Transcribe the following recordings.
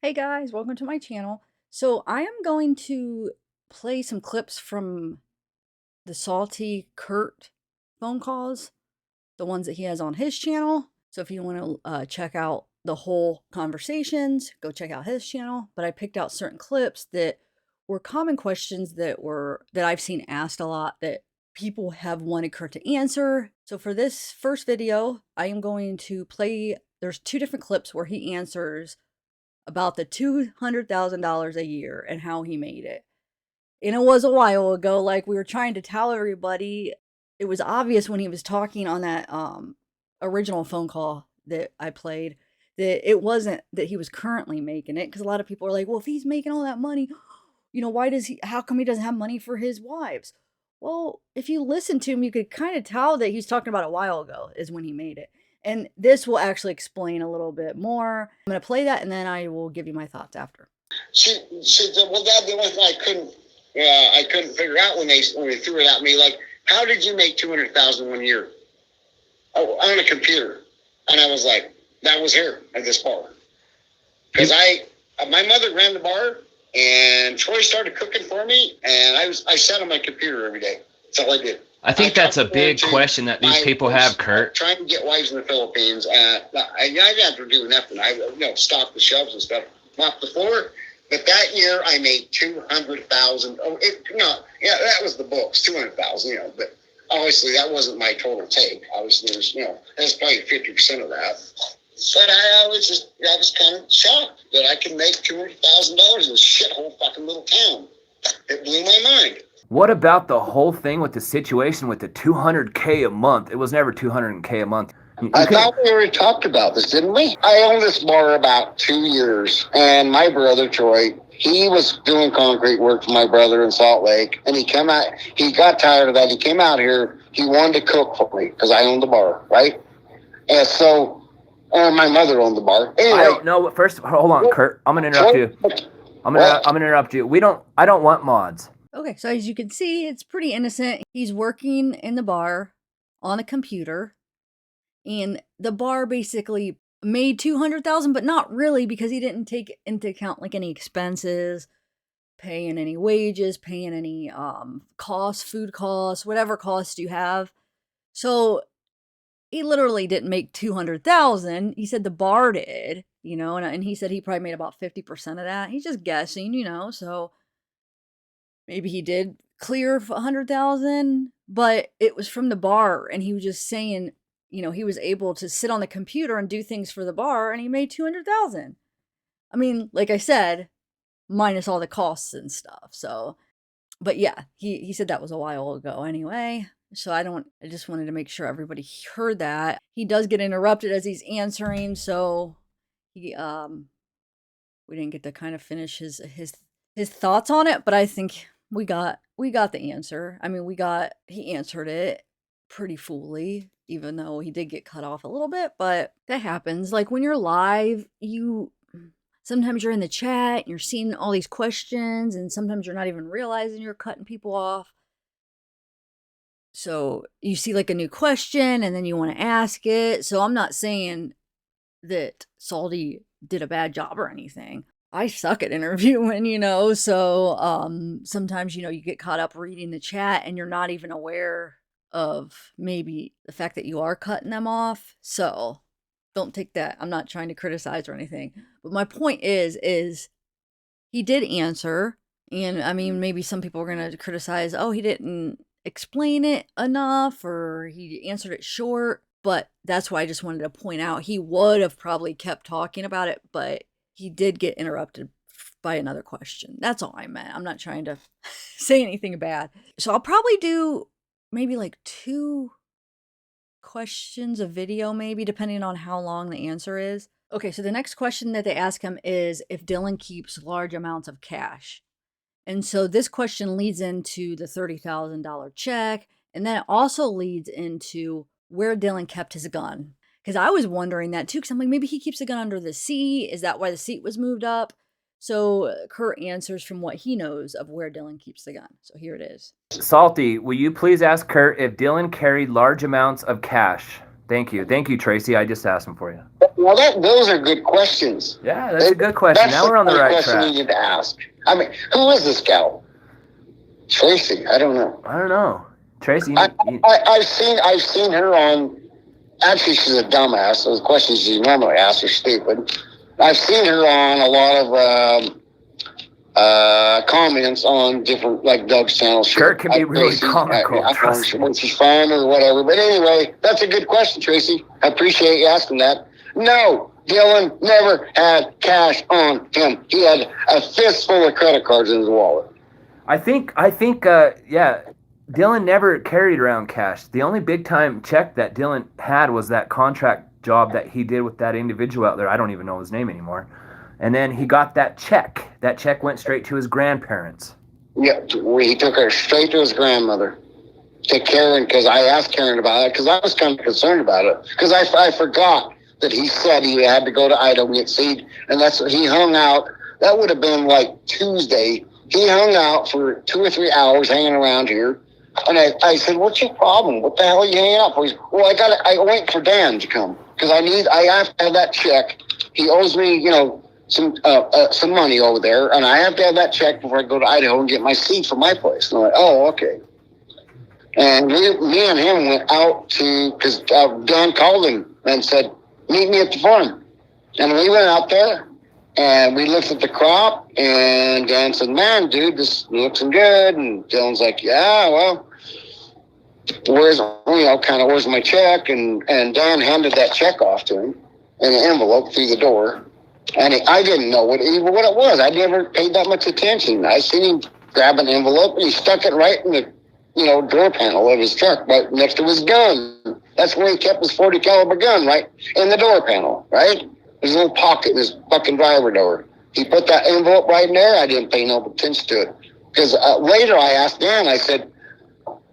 Hey guys, welcome to my channel. So I am going to play some clips from the Salty Kurt phone calls, the ones that he has on his channel. So if you want to check out the whole conversations, go check out his channel. But I picked out certain clips that were common questions that I've seen asked a lot that people have wanted Kurt to answer. So for this first video, I am going to play, there's two different clips where he answers about the $200,000 a year and how he made it. And it was a while ago, like we were trying to tell everybody. It was obvious when he was talking on that original phone call that I played that it wasn't that he was currently making it, because a lot of people are like, well, if he's making all that money, how come he doesn't have money for his wives? Well, if you listen to him, you could kind of tell that he's talking about a while ago is when he made it. And this will actually explain a little bit more. I'm going to play that and then I will give you my thoughts after. She said, well, Dad, the only thing I couldn't figure out when they threw it at me, like, how did you make $200,000 1 year? Oh, on a computer. And I was like, that was here at this bar. Because my mother ran the bar, and Troy started cooking for me, and I sat on my computer every day. That's all I did. I think that's a big question that these people have, Kurt. Trying to get wives in the Philippines. I didn't have to do nothing. I stocked the shelves and stuff, mopped the floor. But that year I made $200,000. That was the books, $200,000. But obviously that wasn't my total take. Obviously that's probably 50% of that. But I was kind of shocked that I could make $200,000 in a shithole fucking little town. It blew my mind. What about the whole thing with the situation with the $200K a month? It was never $200K a month. I thought we already talked about this, didn't we? I owned this bar about 2 years, and my brother, Troy, he was doing concrete work for my brother in Salt Lake, and he got tired of that. He came out here. He wanted to cook for me because I owned the bar, right? And so, my mother owned the bar. Anyway, I don't know. First, hold on, Kurt. I'm going to interrupt you. I'm gonna interrupt you. I don't want mods. Okay, so as you can see, it's pretty innocent. He's working in the bar on a computer, and the bar basically made $200,000, but not really, because he didn't take into account like any expenses, paying any wages, paying any costs, food costs, whatever costs you have. So he literally didn't make $200,000. He said the bar did, and he said he probably made about 50% of that. He's just guessing, so maybe he did clear 100,000, but it was from the bar, and he was just saying, he was able to sit on the computer and do things for the bar, and he made 200,000. I mean, like I said, minus all the costs and stuff. So, but yeah, he said that was a while ago anyway. So I just wanted to make sure everybody heard that. He does get interrupted as he's answering, so we didn't get to kind of finish his thoughts on it, but I think we got the answer. I mean, he answered it pretty fully, even though he did get cut off a little bit, but that happens. Like when you're live, sometimes you're in the chat and you're seeing all these questions, and sometimes you're not even realizing you're cutting people off. So you see like a new question and then you want to ask it. So I'm not saying that Salty did a bad job or anything. I suck at interviewing, so sometimes, you get caught up reading the chat and you're not even aware of maybe the fact that you are cutting them off. So don't take that. I'm not trying to criticize or anything. But my point is he did answer. And I mean, maybe some people are going to criticize, oh, he didn't explain it enough, or he answered it short. But that's why I just wanted to point out he would have probably kept talking about it, but he did get interrupted by another question. That's all I meant. I'm not trying to say anything bad. So I'll probably do maybe like 2 questions a video, maybe, depending on how long the answer is. Okay, so the next question that they ask him is if Dylan keeps large amounts of cash. And so this question leads into the $30,000 check, and then it also leads into where Dylan kept his gun. Because I was wondering that too, because I'm like, maybe he keeps the gun under the seat. Is that why the seat was moved up? So Kurt answers from what he knows of where Dylan keeps the gun. So here it is. Salty, will you please ask Kurt if Dylan carried large amounts of cash? Thank you, Tracy. I just asked them for you. Well, those are good questions. Yeah, that's a good question. Now we're on the right question track. you need to ask. I mean, who is this gal? Tracy. I don't know. Tracy. I've seen her on. Actually, she's a dumbass. So the questions she normally asks are stupid. I've seen her on a lot of comments on different, like Doug's channel. Kurt can be really comical. I don't know when she's fun or whatever. But anyway, that's a good question, Tracy. I appreciate you asking that. No, Dylan never had cash on him. He had a fistful of credit cards in his wallet. I think, yeah. Dylan never carried around cash. The only big time check that Dylan had was that contract job that he did with that individual out there. I don't even know his name anymore. And then he got that check. That check went straight to his grandparents. Yeah, he took her straight to his grandmother. To Karen, because I asked Karen about it, because I was kind of concerned about it. Because I forgot that he said he had to go to Idaho and get seed. And that's what he hung out. That would have been like Tuesday. He hung out for 2 or 3 hours hanging around here. And I said, what's your problem? What the hell are you hanging out for? He said, well, I wait for Dan to come because I have to have that check. He owes me, some money over there, and I have to have that check before I go to Idaho and get my seed for my place. And I'm like, oh, okay. And me and him went out because Dan called him and said, meet me at the farm. And we went out there. And we looked at the crop, and Dan said, man, dude, this looks good. And Dylan's like, yeah, well, where's my check? And Dan handed that check off to him in an envelope through the door. And I didn't know what it was. I never paid that much attention. I seen him grab an envelope, and he stuck it right in the door panel of his truck, right next to his gun. That's where he kept his .40 caliber gun, right in the door panel, right? There's a little pocket in his fucking driver door. He put that envelope right in there. I didn't pay no attention to it. Because later I asked Dan, I said,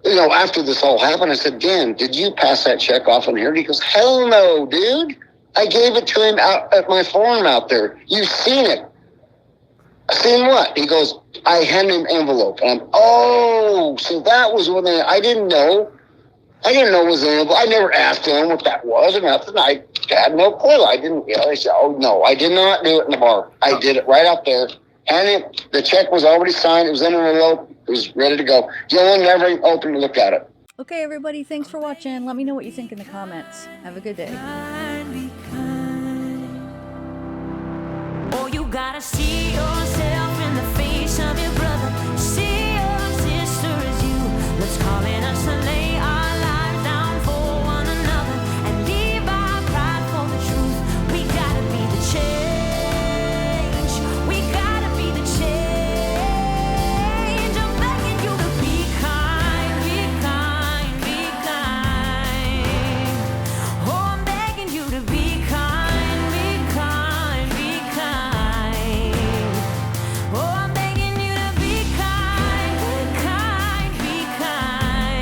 after this all happened, I said, Dan, did you pass that check off in here? And he goes, hell no, dude. I gave it to him out at my farm out there. You've seen it. Seen what? He goes, I handed him an envelope. And so that was when I didn't know. I didn't know it was an envelope. I never asked him what that was or nothing. I had no clue. I didn't. I said, oh, no, I did not do it in the bar. I did it right out there. And the check was already signed. It was in an envelope. It was ready to go. Dylan never even opened to look at it. Okay, everybody, thanks for watching. Let me know what you think in the comments. Have a good day. Oh, you gotta see yourself in the face of your brother. See your sister as you. Let's call it us and lay our lives down for one another and leave our pride for the truth. We gotta be the change. We gotta be the change. I'm begging you to be kind, be kind, be kind. Oh, I'm begging you to be kind, be kind, be kind. Oh, I'm begging you to be kind, be kind, be kind.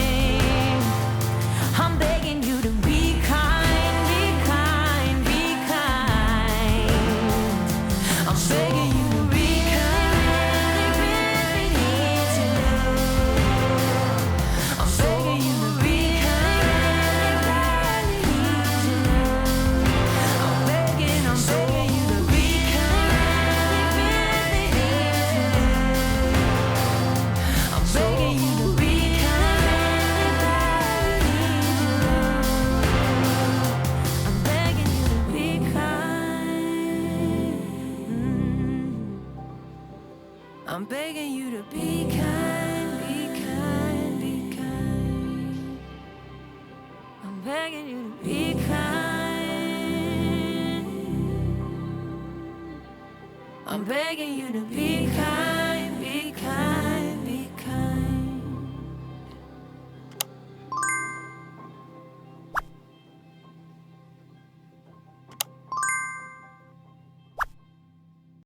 I'm begging you to be kind, be kind, be kind. I'm begging you to be kind, really need to. I'm begging you to be kind, really need to. I'm begging you to be kind, really need to. I'm begging you to be kind, I'm begging you to be kind. I'm begging you to be kind, be kind, be kind. I'm begging you to be kind. I'm begging you to be kind, be kind, be kind.